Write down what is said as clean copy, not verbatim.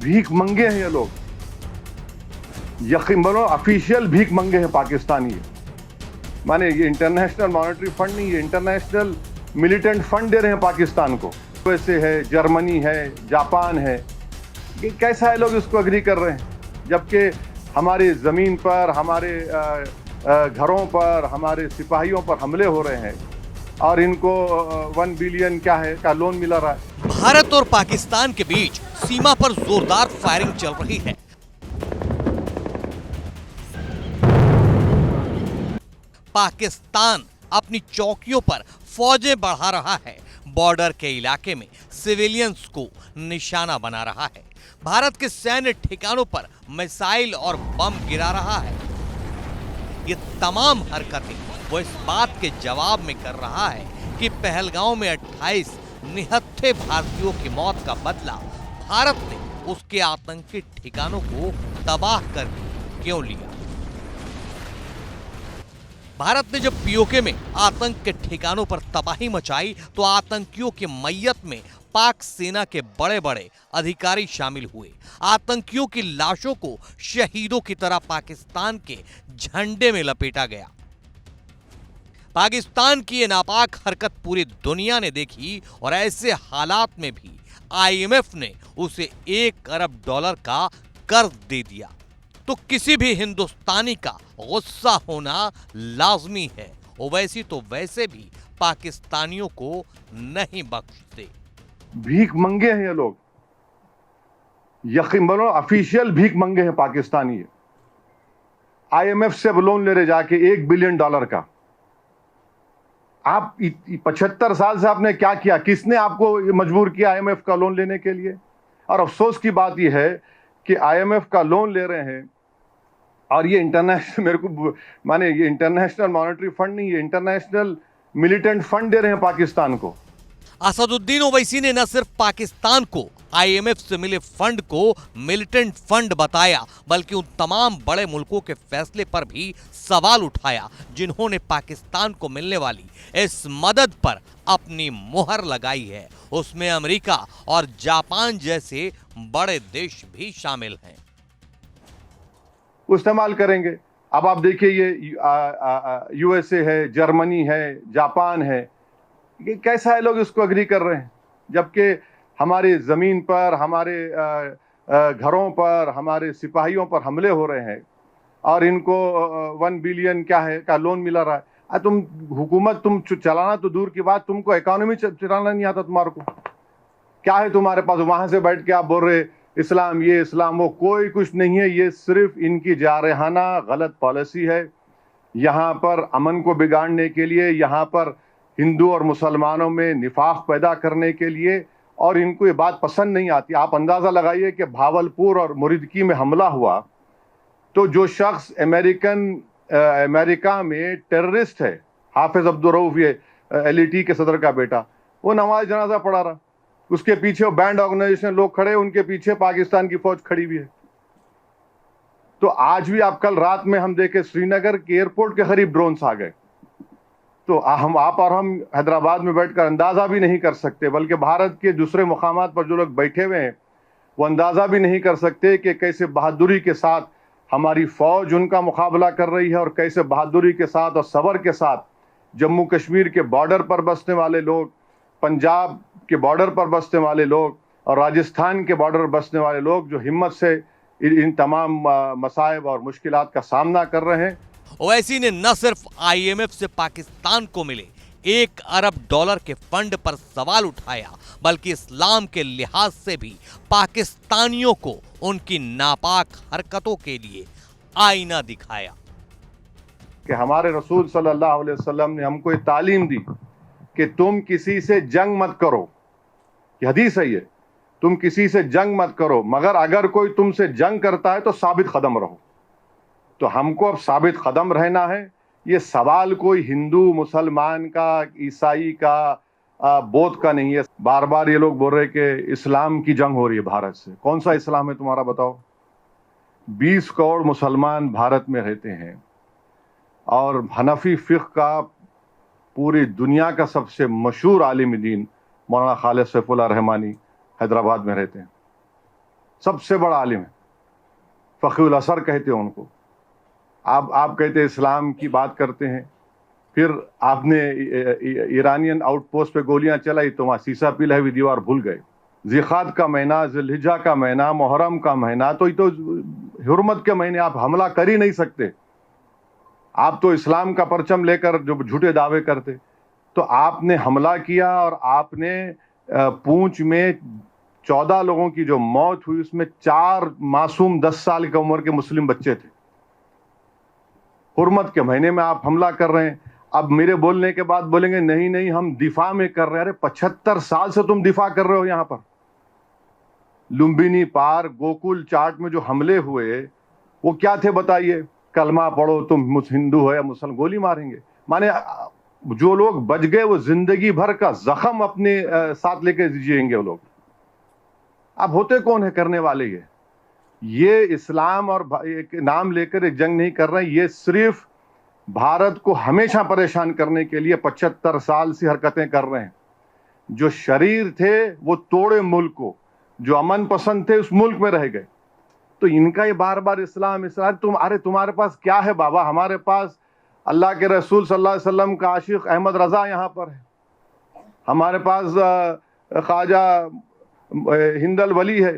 भीख मंगे हैं ये लोग, यकीन मानो ऑफिशियल भीख मंगे हैं पाकिस्तानी। माने ये इंटरनेशनल मॉनेटरी फंड नहीं, ये इंटरनेशनल मिलिटेंट फंड दे रहे हैं पाकिस्तान को। वैसे है, जर्मनी है, जापान है, ये कैसा है लोग इसको अग्री कर रहे हैं, जबकि हमारी ज़मीन पर, हमारे घरों पर, हमारे सिपाहियों पर हमले हो रहे हैं और इनको 1 बिलियन क्या है का लोन मिला रहा है। भारत और पाकिस्तान के बीच सीमा पर जोरदार फायरिंग चल रही है। पाकिस्तान अपनी चौकियों पर फौजें बढ़ा रहा है, बॉर्डर के इलाके में सिविलियंस को निशाना बना रहा है, भारत के सैन्य ठिकानों पर मिसाइल और बम गिरा रहा है। ये तमाम हरकतें वो इस बात के जवाब में कर रहा है कि पहलगांव में 28 निहत्थे भारतीयों की मौत का बदला भारत ने उसके आतंकी ठिकानों को तबाह कर क्यों लिया। भारत ने जब पीओके में आतंक के ठिकानों पर तबाही मचाई तो आतंकियों की मैयत में पाक सेना के बड़े बड़े अधिकारी शामिल हुए। आतंकियों की लाशों को शहीदों की तरह पाकिस्तान के झंडे में लपेटा गया। पाकिस्तान की ये नापाक हरकत पूरी दुनिया ने देखी और ऐसे हालात में भी आईएमएफ ने उसे $1 अरब का कर्ज दे दिया। तो किसी भी हिंदुस्तानी का गुस्सा होना लाजमी है। ओवैसी तो वैसे भी पाकिस्तानियों को नहीं बख्शते। भीख मंगे हैं ये लोग, यकीन मानो ऑफिशियल भीख मंगे हैं पाकिस्तानी। आईएमएफ से लोन ले रहे जाके $1 बिलियन का। आप 75 साल से आपने क्या किया? किसने आपको मजबूर किया आईएमएफ का लोन लेने के लिए? और अफसोस की बात यह है कि आईएमएफ का लोन ले रहे हैं और ये इंटरनेशनल, मेरे को माने ये इंटरनेशनल मॉनेटरी फंड नहीं, ये इंटरनेशनल मिलिटेंट फंड दे रहे हैं पाकिस्तान को। असदुद्दीन ओवैसी ने न सिर्फ पाकिस्तान को आईएमएफ से मिले फंड को मिलिटेंट फंड बताया, बल्कि उन तमाम बड़े मुल्कों के फैसले पर भी सवाल उठाया जिन्होंने पाकिस्तान को मिलने वाली इस मदद पर अपनी मुहर लगाई है। उसमें अमेरिका और जापान जैसे बड़े देश भी शामिल हैं। इस्तेमाल करेंगे। अब आप देखिए, ये यूएसए है, जर्मनी है, जापान है, ये कैसा है लोग इसको अग्री कर रहे हैं, जबकि हमारी ज़मीन पर, हमारे घरों पर, हमारे सिपाहियों पर हमले हो रहे हैं और इनको 1 बिलियन क्या है का लोन मिला रहा है। तुम हुकूमत, तुम चलाना तो दूर की बात, तुमको इकोनॉमी चलाना नहीं आता तुम्हारे को। क्या है तुम्हारे पास? वहां से बैठ के आप बोल रहे इस्लाम ये, इस्लाम वो, कोई कुछ नहीं है। ये सिर्फ इनकी जारहाना गलत पॉलिसी है। यहाँ पर अमन को बिगाड़ने के लिए, यहाँ पर हिंदू और मुसलमानों में निफाक पैदा करने के लिए, और इनको ये बात पसंद नहीं आती। आप अंदाज़ा लगाइए कि भावलपुर और मुरीदकी में हमला हुआ तो जो शख्स अमेरिका में टेररिस्ट है, हाफिज अब्दुल रऊफ, ये एलईटी के सदर का बेटा, वो नमाज जनाजा पढ़ा रहा, उसके पीछे बैंड ऑर्गेनाइजेशन लोग खड़े, उनके पीछे पाकिस्तान की फौज खड़ी हुई है। तो आज भी आप, कल रात में हम देखे श्रीनगर के एयरपोर्ट के करीब ड्रोन्स आ गए। तो आप और हम हैदराबाद में बैठकर अंदाजा भी नहीं कर सकते, बल्कि भारत के दूसरे मुकामात पर जो लोग बैठे हुए हैं वो अंदाजा भी नहीं कर सकते कि कैसे बहादुरी के साथ हमारी फौज उनका मुकाबला कर रही है और कैसे बहादुरी के साथ और सब्र के साथ जम्मू कश्मीर के बॉर्डर पर बसने वाले लोग, पंजाब के बॉर्डर पर बसने वाले लोग और राजस्थान के बॉर्डर पर बसने वाले लोग जो हिम्मत से इन तमाम मसाइब और मुश्किलात का सामना कर रहे हैं। ओवैसी ने न सिर्फ आईएमएफ से पाकिस्तान को मिले $1 अरब के फंड पर सवाल उठाया, बल्कि इस्लाम के लिहाज से भी पाकिस्तानियों को उनकी नापाक हरकतों के लिए आईना दिखाया। कि हमारे रसूल सल्लल्लाहु अलैहि वसल्लम ने हमको ये तालीम दी कि तुम किसी से जंग मत करो। ये हदीस है, ये तुम किसी से जंग मत करो, मगर अगर कोई तुमसे जंग करता है तो साबित कदम रहो। तो हमको अब साबित कदम रहना है। ये सवाल कोई हिंदू मुसलमान का, ईसाई का, बौद्ध का नहीं है। बार बार ये लोग बोल रहे कि इस्लाम की जंग हो रही है भारत से। कौन सा इस्लाम है तुम्हारा, बताओ? 20 करोड़ मुसलमान भारत में रहते हैं और हनफी फ़िक़्ह का पूरी दुनिया का सबसे मशहूर आलिम दीन मौलाना खालिद सैफुल्लाह रहमानी हैदराबाद में रहते हैं। सबसे बड़ा आलिम है, फ़कीहुल असर कहते हैं उनको। आप कहते हैं इस्लाम की बात करते हैं, फिर आपने ईरानियन आउटपोस्ट पे गोलियां चलाई तो वहां शीशा पिला हुई दीवार भूल गए। ज़िक़ात का महीना, ज़िलहिज्जा का महीना, मुहर्रम का महीना, तो ये तो हुर्मत के महीने, आप हमला कर ही नहीं सकते। आप तो इस्लाम का परचम लेकर जो झूठे दावे करते, तो आपने हमला किया और आपने पूंछ में 14 लोगों की जो मौत हुई उसमें 4 मासूम 10 साल की उम्र के मुस्लिम बच्चे थे। हुर्मत के महीने में आप हमला कर रहे हैं। अब मेरे बोलने के बाद बोलेंगे नहीं नहीं हम दिफा में कर रहे हैं। अरे 75 साल से तुम दिफा कर रहे हो। यहां पर लुम्बिनी पार, गोकुल चाट में जो हमले हुए वो क्या थे बताइए? कलमा पढ़ो, तुम हिंदू हो या मुसलमान, गोली मारेंगे। माने जो लोग बच गए वो जिंदगी भर का जख्म अपने साथ लेके जिएंगे वो लोग। अब होते कौन है करने वाले? ये इस्लाम और एक नाम लेकर एक जंग नहीं कर रहे हैं, ये सिर्फ भारत को हमेशा परेशान करने के लिए 75 साल से हरकतें कर रहे हैं। जो शरीर थे वो तोड़े मुल्क को, जो अमन पसंद थे उस मुल्क में रह गए। तो इनका ये बार बार इस्लाम इस्लाम, तुम्हारे पास क्या है बाबा? हमारे पास अल्लाह के रसूल सल्लल्लाहु अलैहि वसल्लम का आशिक अहमद रजा यहाँ पर है, हमारे पास ख्वाजा हिंदल वली है,